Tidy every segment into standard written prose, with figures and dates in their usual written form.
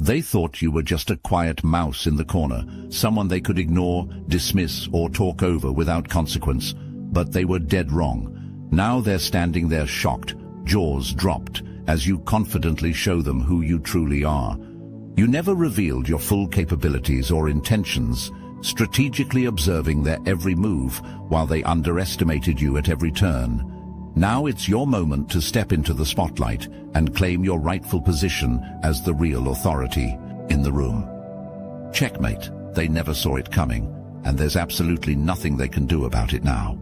They thought you were just a quiet mouse in the corner, someone they could ignore, dismiss, or talk over without consequence. But they were dead wrong. Now they're standing there shocked, jaws dropped, as you confidently show them who you truly are. You never revealed your full capabilities or intentions, strategically observing their every move while they underestimated you at every turn. Now it's your moment to step into the spotlight and claim your rightful position as the real authority in the room. Checkmate. They never saw it coming, and there's absolutely nothing they can do about it now.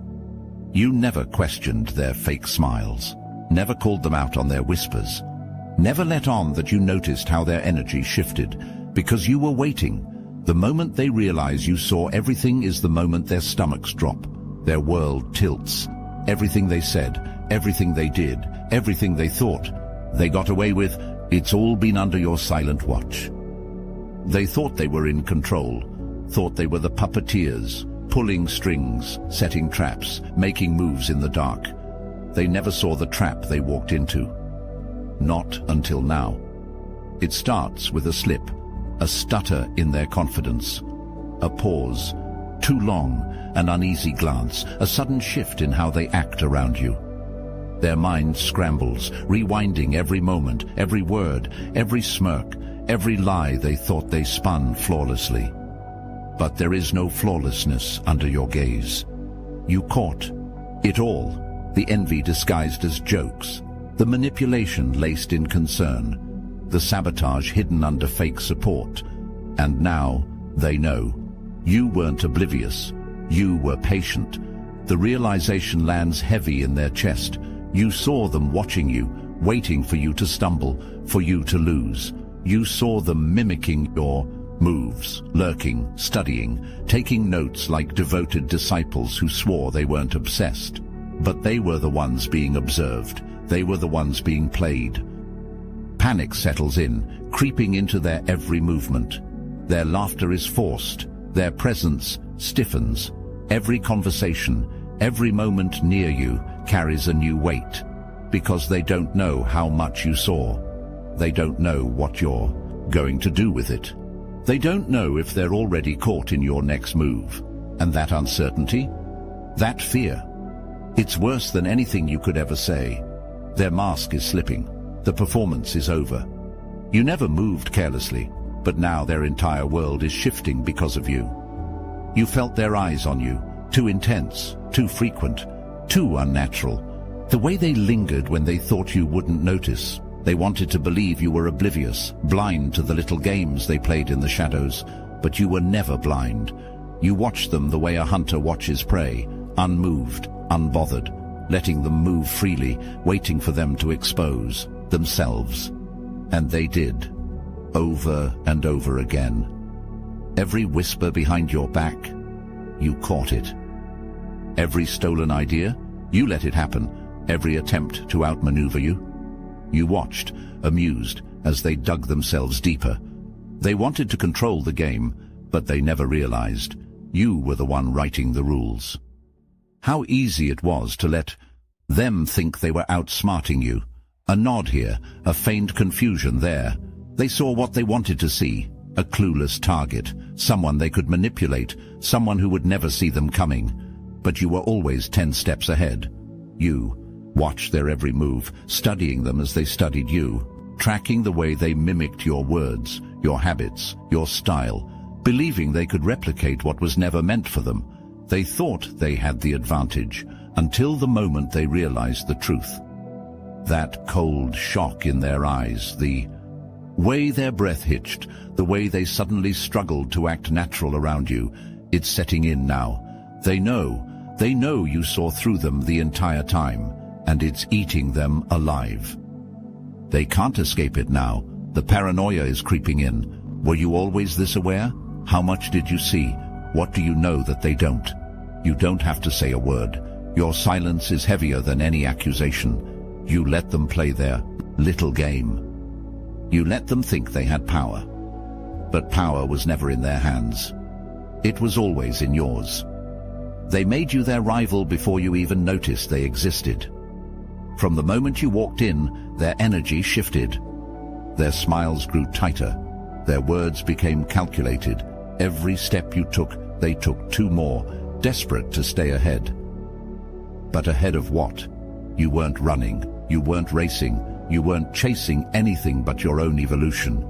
You never questioned their fake smiles, never called them out on their whispers, never let on that you noticed how their energy shifted, because you were waiting. The moment they realize you saw everything is the moment their stomachs drop, their world tilts. Everything they said, everything they did, everything they thought, they got away with, it's all been under your silent watch. They thought they were in control, thought they were the puppeteers, pulling strings, setting traps, making moves in the dark. They never saw the trap they walked into. Not until now. It starts with a slip, a stutter in their confidence, a pause, too long, an uneasy glance, a sudden shift in how they act around you. Their mind scrambles, rewinding every moment, every word, every smirk, every lie they thought they spun flawlessly. But there is no flawlessness under your gaze. You caught it all, the envy disguised as jokes, the manipulation laced in concern, the sabotage hidden under fake support. And now they know. You weren't oblivious. You were patient. The realization lands heavy in their chest. You saw them watching you, waiting for you to stumble, for you to lose. You saw them mimicking your moves, lurking, studying, taking notes like devoted disciples who swore they weren't obsessed. But they were the ones being observed. They were the ones being played. Panic settles in, creeping into their every movement. Their laughter is forced. Their presence stiffens. Every conversation, every moment near you carries a new weight, because they don't know how much you saw. They don't know what you're going to do with it. They don't know if they're already caught in your next move. And that uncertainty, that fear, it's worse than anything you could ever say. Their mask is slipping. The performance is over. You never moved carelessly, but now their entire world is shifting because of you. You felt their eyes on you, too intense, too frequent, too unnatural. The way they lingered when they thought you wouldn't notice. They wanted to believe you were oblivious, blind to the little games they played in the shadows. But you were never blind. You watched them the way a hunter watches prey, unmoved, unbothered, letting them move freely, waiting for them to expose themselves. And they did, over and over again. Every whisper behind your back, you caught it. Every stolen idea, you let it happen. Every attempt to outmaneuver you, you watched, amused, as they dug themselves deeper. They wanted to control the game, but they never realized you were the one writing the rules. How easy it was to let them think they were outsmarting you. A nod here, a feigned confusion there. They saw what they wanted to see, a clueless target, someone they could manipulate, someone who would never see them coming. But you were always 10 steps ahead. You watched their every move, studying them as they studied you, tracking the way they mimicked your words, your habits, your style, believing they could replicate what was never meant for them. They thought they had the advantage, until the moment they realized the truth. That cold shock in their eyes, the way their breath hitched, the way they suddenly struggled to act natural around you, it's setting in now. They know you saw through them the entire time, and it's eating them alive. They can't escape it now. The paranoia is creeping in. Were you always this aware? How much did you see? What do you know that they don't? You don't have to say a word. Your silence is heavier than any accusation. You let them play their little game. You let them think they had power. But power was never in their hands. It was always in yours. They made you their rival before you even noticed they existed. From the moment you walked in, their energy shifted. Their smiles grew tighter. Their words became calculated. Every step you took, they took two more, desperate to stay ahead. But ahead of what? You weren't running, you weren't racing, you weren't chasing anything but your own evolution.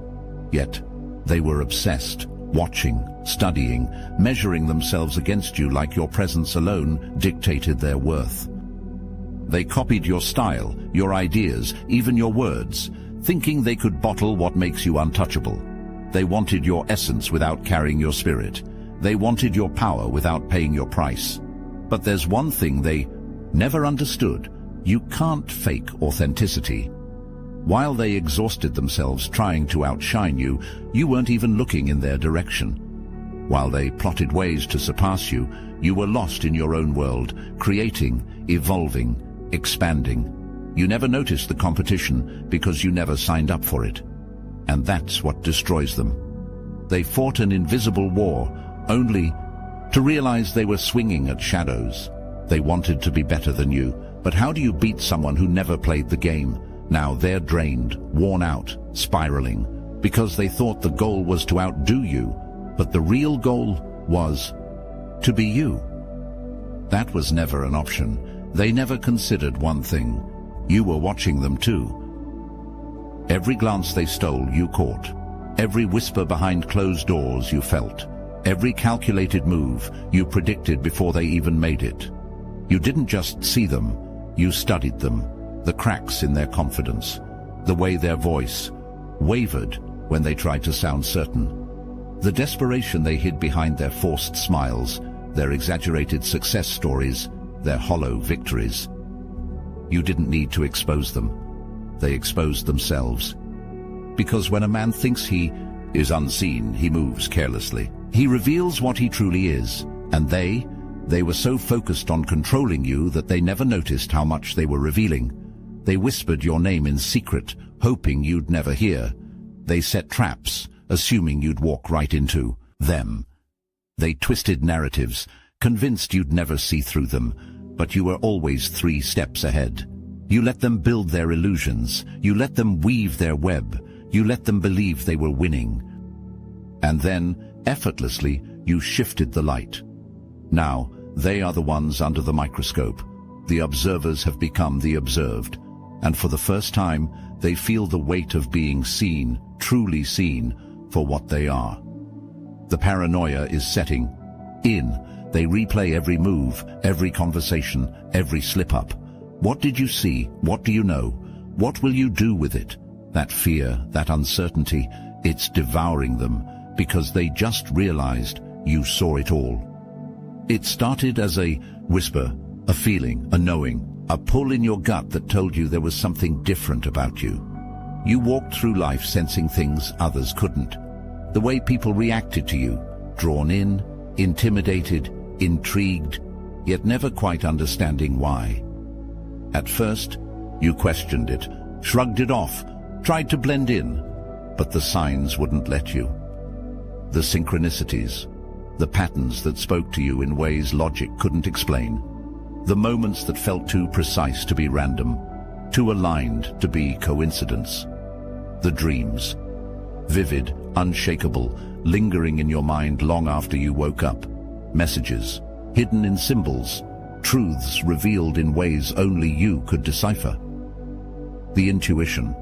Yet, they were obsessed, watching, studying, measuring themselves against you like your presence alone dictated their worth. They copied your style, your ideas, even your words, thinking they could bottle what makes you untouchable. They wanted your essence without carrying your spirit. They wanted your power without paying your price. But there's one thing they never understood. You can't fake authenticity. While they exhausted themselves trying to outshine you, you weren't even looking in their direction. While they plotted ways to surpass you, you were lost in your own world, creating, evolving, expanding. You never noticed the competition because you never signed up for it. And that's what destroys them. They fought an invisible war, only to realize they were swinging at shadows. They wanted to be better than you, but how do you beat someone who never played the game? Now they're drained, worn out, spiraling, because they thought the goal was to outdo you, but the real goal was to be you. That was never an option. They never considered one thing. You were watching them too. Every glance they stole, you caught. Every whisper behind closed doors you felt. Every calculated move you predicted before they even made it. You didn't just see them, you studied them. The cracks in their confidence, the way their voice wavered when they tried to sound certain, the desperation they hid behind their forced smiles, their exaggerated success stories, their hollow victories. You didn't need to expose them. They exposed themselves. Because when a man thinks he is unseen, he moves carelessly. He reveals what he truly is, and they were so focused on controlling you that they never noticed how much they were revealing. They whispered your name in secret, hoping you'd never hear. They set traps, assuming you'd walk right into them. They twisted narratives, convinced you'd never see through them, but you were always 3 steps ahead. You let them build their illusions, you let them weave their web, you let them believe they were winning. And then, effortlessly, you shifted the light. Now, they are the ones under the microscope. The observers have become the observed. And for the first time, they feel the weight of being seen, truly seen, for what they are. The paranoia is setting in. They replay every move, every conversation, every slip-up. What did you see? What do you know? What will you do with it? That fear, that uncertainty, it's devouring them, because they just realized you saw it all. It started as a whisper, a feeling, a knowing, a pull in your gut that told you there was something different about you. You walked through life sensing things others couldn't. The way people reacted to you, drawn in, intimidated, intrigued, yet never quite understanding why. At first, you questioned it, shrugged it off, tried to blend in, but the signs wouldn't let you. The synchronicities, the patterns that spoke to you in ways logic couldn't explain. The moments that felt too precise to be random, too aligned to be coincidence. The dreams, vivid, unshakable, lingering in your mind long after you woke up. Messages, hidden in symbols, truths revealed in ways only you could decipher. The intuition,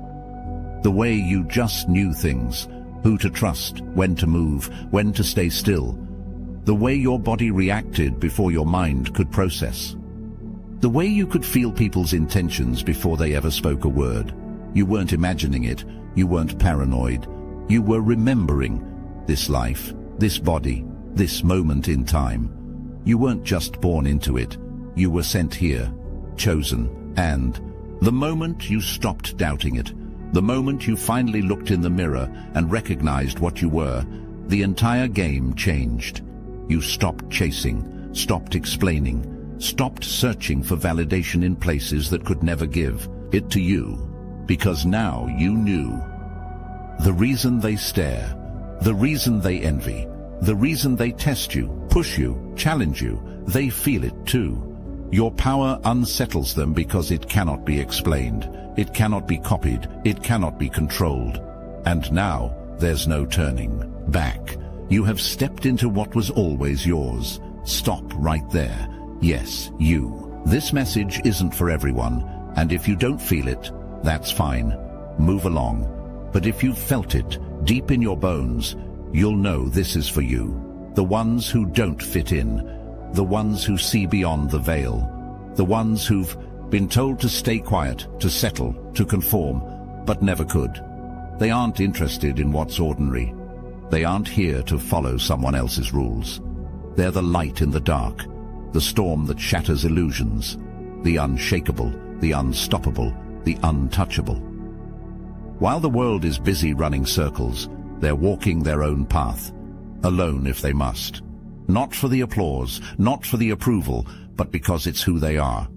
the way you just knew things, who to trust, when to move, when to stay still. The way your body reacted before your mind could process. The way you could feel people's intentions before they ever spoke a word. You weren't imagining it, you weren't paranoid. You were remembering this life, this body, this moment in time. You weren't just born into it, you were sent here, chosen, and the moment you stopped doubting it, the moment you finally looked in the mirror and recognized what you were, the entire game changed. You stopped chasing, stopped explaining, stopped searching for validation in places that could never give it to you, because now you knew. The reason they stare, the reason they envy, the reason they test you, push you, challenge you, they feel it too. Your power unsettles them because it cannot be explained, it cannot be copied, it cannot be controlled. And now, There's no turning back. You have stepped into what was always yours. Stop right there. Yes, you. This message isn't for everyone, and if you don't feel it, that's fine. Move along. But if you've felt it, deep in your bones, you'll know this is for you. The ones who don't fit in. The ones who see beyond the veil. The ones who've been told to stay quiet, to settle, to conform, but never could. They aren't interested in what's ordinary. They aren't here to follow someone else's rules. They're the light in the dark, the storm that shatters illusions, the unshakable, the unstoppable, the untouchable. While the world is busy running circles, they're walking their own path, alone if they must. Not for the applause, not for the approval, but because it's who they are.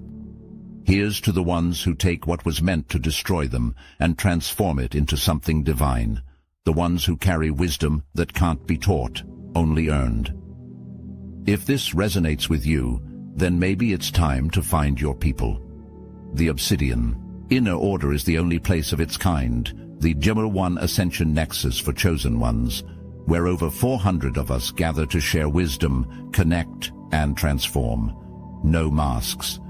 Here's to the ones who take what was meant to destroy them and transform it into something divine. The ones who carry wisdom that can't be taught, only earned. If this resonates with you, then maybe it's time to find your people. The Obsidian Inner Order is the only place of its kind, the Gemma 1 Ascension Nexus for chosen ones, where over 400 of us gather to share wisdom, connect, and transform. No masks,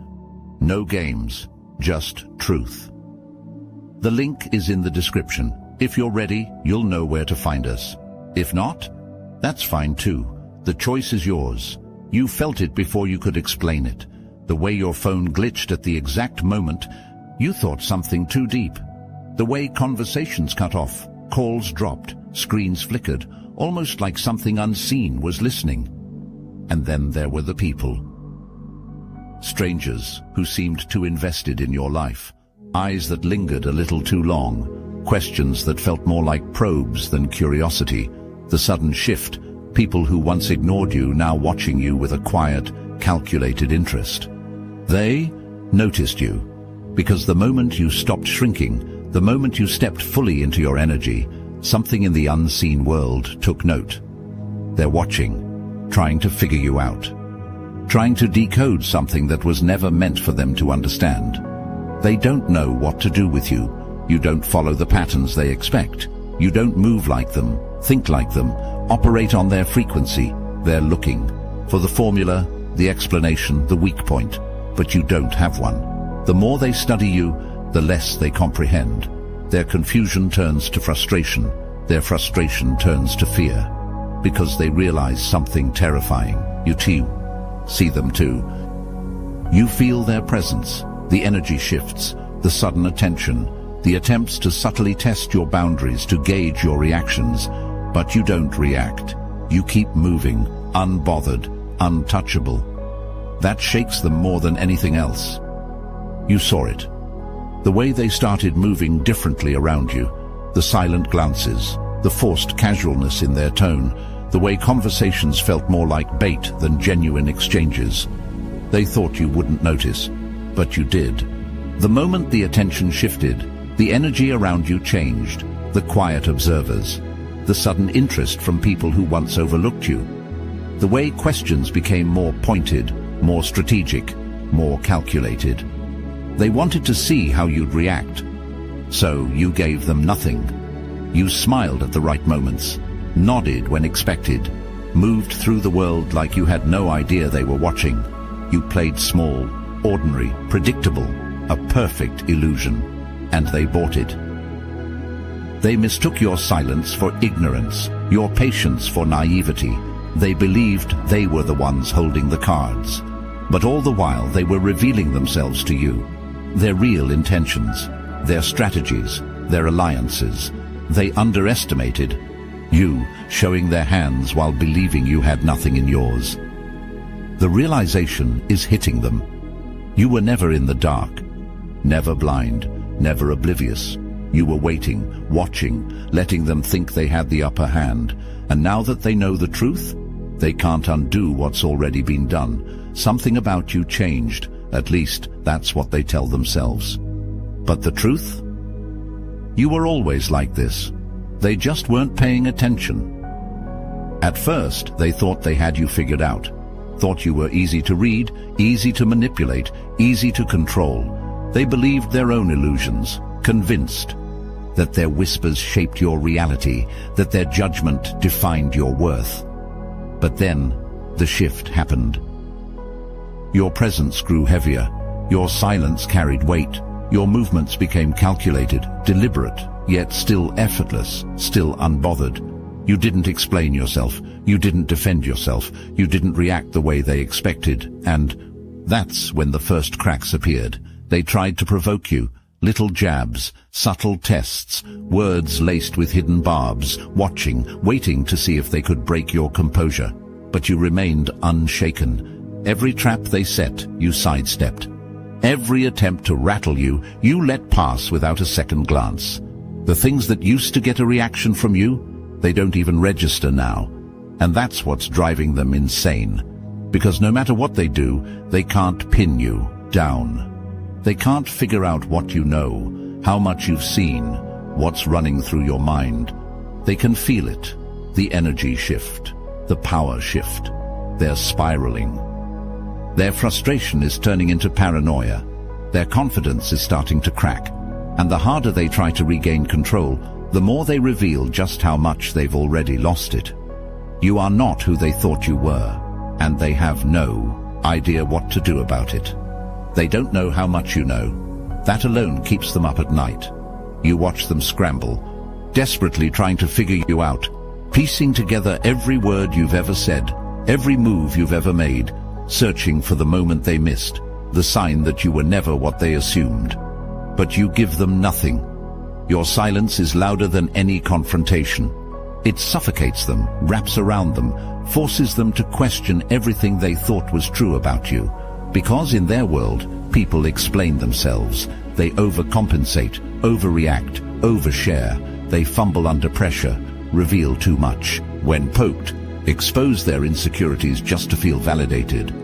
no games, just truth. The link is in the description. If you're ready, you'll know where to find us. If not, that's fine too. The choice is yours. You felt it before you could explain it. The way your phone glitched at the exact moment you thought something too deep. The way conversations cut off, calls dropped, screens flickered, almost like something unseen was listening. And then there were the people. Strangers who seemed too invested in your life. Eyes that lingered a little too long. Questions that felt more like probes than curiosity. The sudden shift. People who once ignored you now watching you with a quiet, calculated interest. They noticed you. Because the moment you stopped shrinking, the moment you stepped fully into your energy, something in the unseen world took note. They're watching, trying to figure you out. Trying to decode something that was never meant for them to understand. They don't know what to do with you. You don't follow the patterns they expect. You don't move like them, think like them, operate on their frequency. They're looking for the formula, the explanation, the weak point, but you don't have one. The more they study you, the less they comprehend. Their confusion turns to frustration. Their frustration turns to fear. Because they realize something terrifying. You too see them too. You feel their presence, the energy shifts, the sudden attention, the attempts to subtly test your boundaries, to gauge your reactions. But you don't react. You keep moving, unbothered, untouchable. That shakes them more than anything else. You saw it. The way they started moving differently around you, the silent glances, the forced casualness in their tone, the way conversations felt more like bait than genuine exchanges. They thought you wouldn't notice, but you did. The moment the attention shifted, the energy around you changed, the quiet observers, the sudden interest from people who once overlooked you. The way questions became more pointed, more strategic, more calculated. They wanted to see how you'd react. So you gave them nothing. You smiled at the right moments, nodded when expected, moved through the world like you had no idea they were watching. You played small, ordinary, predictable, a perfect illusion, and they bought it. They mistook your silence for ignorance, your patience for naivety. They believed they were the ones holding the cards. But all the while they were revealing themselves to you. Their real intentions, their strategies, their alliances. They underestimated you, showing their hands while believing you had nothing in yours. The realization is hitting them. You were never in the dark, never blind, never oblivious. You were waiting, watching, letting them think they had the upper hand. And now that they know the truth, they can't undo what's already been done. Something about you changed. At least, that's what they tell themselves. But the truth? You were always like this. They just weren't paying attention. At first, they thought they had you figured out. Thought you were easy to read, easy to manipulate, easy to control. They believed their own illusions, convinced. that their whispers shaped your reality, that their judgment defined your worth. But then, the shift happened. Your presence grew heavier, your silence carried weight, your movements became calculated, deliberate, yet still effortless, still unbothered. You didn't explain yourself, you didn't defend yourself, you didn't react the way they expected, and that's when the first cracks appeared. They tried to provoke you. Little jabs, subtle tests, words laced with hidden barbs, watching, waiting to see if they could break your composure. But you remained unshaken. Every trap they set, you sidestepped. Every attempt to rattle you, you let pass without a second glance. The things that used to get a reaction from you, they don't even register now. And that's what's driving them insane. Because no matter what they do, they can't pin you down. They can't figure out what you know, how much you've seen, what's running through your mind. They can feel it, the energy shift, the power shift. They're spiraling. Their frustration is turning into paranoia. Their confidence is starting to crack. And the harder they try to regain control, the more they reveal just how much they've already lost it. You are not who they thought you were, and they have no idea what to do about it. They don't know how much you know. That alone keeps them up at night. You watch them scramble, desperately trying to figure you out, piecing together every word you've ever said, every move you've ever made, searching for the moment they missed, the sign that you were never what they assumed. But you give them nothing. Your silence is louder than any confrontation. It suffocates them, wraps around them, forces them to question everything they thought was true about you. Because in their world, people explain themselves. They overcompensate, overreact, overshare. They fumble under pressure, reveal too much. When poked, expose their insecurities just to feel validated.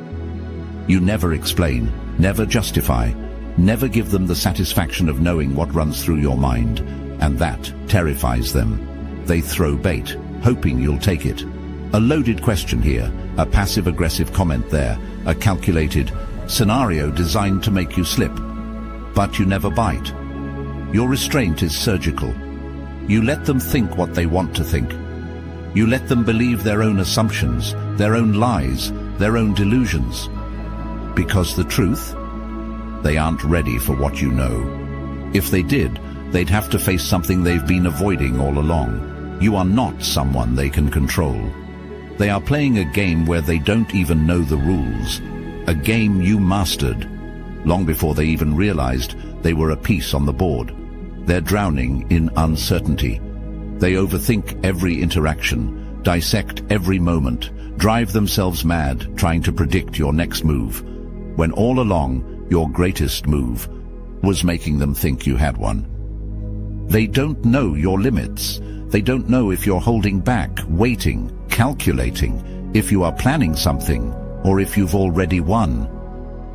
You never explain, never justify, never give them the satisfaction of knowing what runs through your mind, and that terrifies them. They throw bait, hoping you'll take it. A loaded question here, a passive-aggressive comment there, a calculated scenario designed to make you slip. But you never bite. Your restraint is surgical. You let them think what they want to think. You let them believe their own assumptions, their own lies, their own delusions. Because the truth? They aren't ready for what you know. If they did, they'd have to face something they've been avoiding all along. You are not someone they can control. They are playing a game where they don't even know the rules. A game you mastered, long before they even realized they were a piece on the board. They're drowning in uncertainty. They overthink every interaction, dissect every moment, drive themselves mad trying to predict your next move, when all along your greatest move was making them think you had one. They don't know your limits. They don't know if you're holding back, waiting, calculating, if you are planning something, or if you've already won.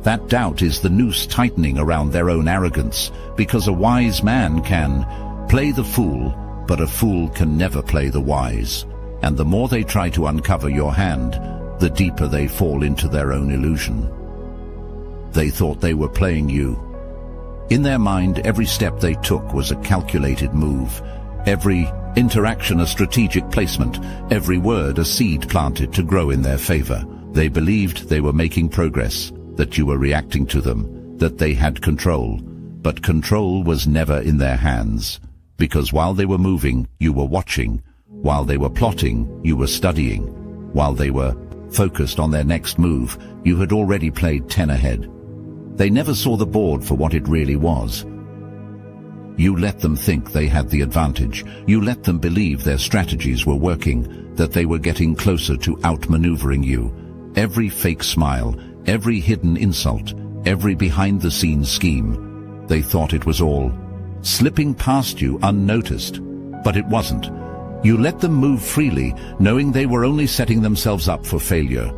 That doubt is the noose tightening around their own arrogance, because a wise man can play the fool, but a fool can never play the wise. And the more they try to uncover your hand, the deeper they fall into their own illusion. They thought they were playing you. In their mind, every step they took was a calculated move. Every interaction a strategic placement, every word a seed planted to grow in their favor. They believed they were making progress, that you were reacting to them, that they had control. But control was never in their hands, because while they were moving, you were watching. While they were plotting, you were studying. While they were focused on their next move, you had already played 10 ahead. They never saw the board for what it really was. You let them think they had the advantage. You let them believe their strategies were working, that they were getting closer to outmaneuvering you. Every fake smile, every hidden insult, every behind-the-scenes scheme, they thought it was all slipping past you unnoticed. But it wasn't. You let them move freely, knowing they were only setting themselves up for failure.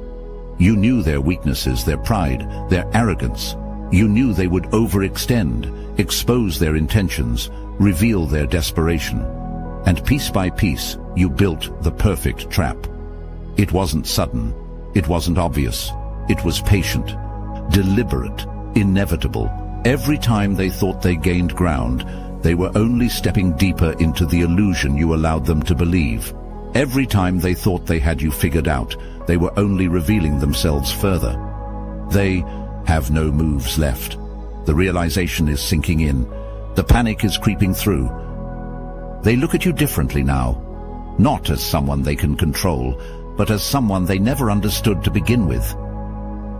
You knew their weaknesses, their pride, their arrogance. You knew they would overextend, expose their intentions, reveal their desperation. And piece by piece, you built the perfect trap. It wasn't sudden. It wasn't obvious. It was patient, deliberate, inevitable. Every time they thought they gained ground, They were only stepping deeper into the illusion you allowed them to believe. Every time they thought they had you figured out, they were only revealing themselves further. They have no moves left. The realization is sinking in. The panic is creeping through. They look at you differently now, not as someone they can control, but as someone they never understood to begin with.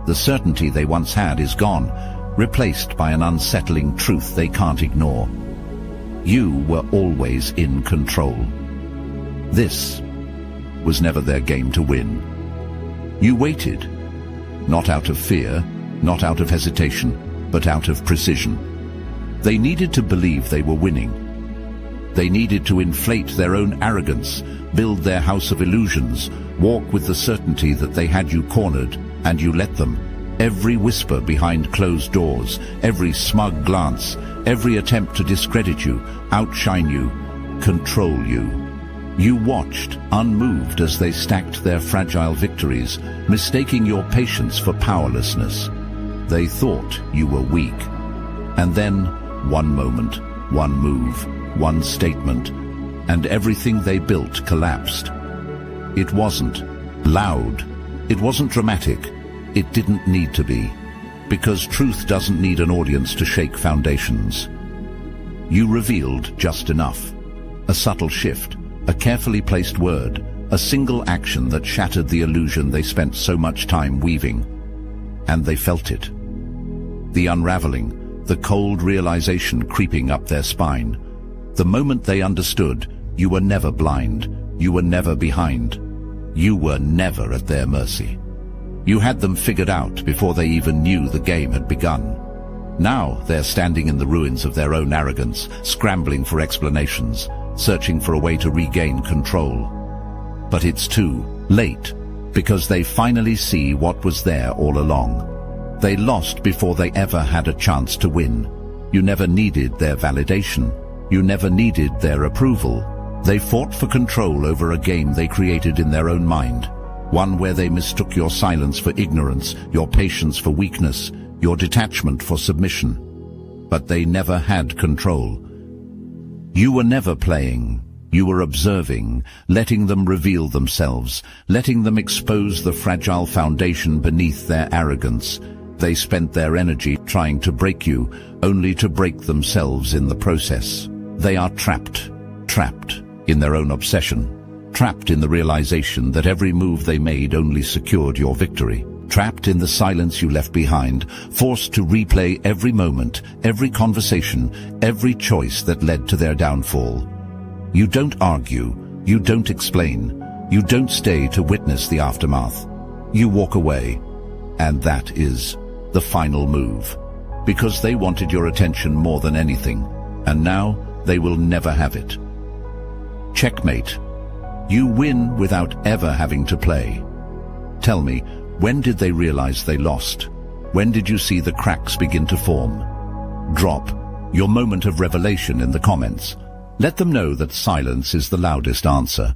The certainty they once had is gone, replaced by an unsettling truth they can't ignore. You were always in control. This was never their game to win. You waited, not out of fear, not out of hesitation, but out of precision. They needed to believe they were winning. They needed to inflate their own arrogance, build their house of illusions, walk with the certainty that they had you cornered, and you let them. Every whisper behind closed doors, every smug glance, every attempt to discredit you, outshine you, control you. You watched, unmoved, as they stacked their fragile victories, mistaking your patience for powerlessness. They thought you were weak. And then, one moment, one move, one statement, and everything they built collapsed. It wasn't loud. It wasn't dramatic. It didn't need to be, because truth doesn't need an audience to shake foundations. You revealed just enough. A subtle shift, a carefully placed word, a single action that shattered the illusion they spent so much time weaving. And they felt it. The unraveling, the cold realization creeping up their spine. The moment they understood, you were never blind, you were never behind, you were never at their mercy. You had them figured out before they even knew the game had begun. Now they're standing in the ruins of their own arrogance, scrambling for explanations, searching for a way to regain control. But it's too late, because they finally see what was there all along. They lost before they ever had a chance to win. You never needed their validation. You never needed their approval. They fought for control over a game they created in their own mind, one where they mistook your silence for ignorance, your patience for weakness, your detachment for submission. But they never had control. You were never playing. You were observing, letting them reveal themselves, letting them expose the fragile foundation beneath their arrogance. They spent their energy trying to break you, only to break themselves in the process. They are trapped in their own obsession, trapped in the realization that every move they made only secured your victory, trapped in the silence you left behind, forced to replay every moment, every conversation, every choice that led to their downfall. You don't argue, you don't explain, you don't stay to witness the aftermath. You walk away, and that is the final move, because they wanted your attention more than anything, and now they will never have it. Checkmate. You win without ever having to play. Tell me, when did they realize they lost? When did you see the cracks begin to form? Drop your moment of revelation in the comments. Let them know that silence is the loudest answer.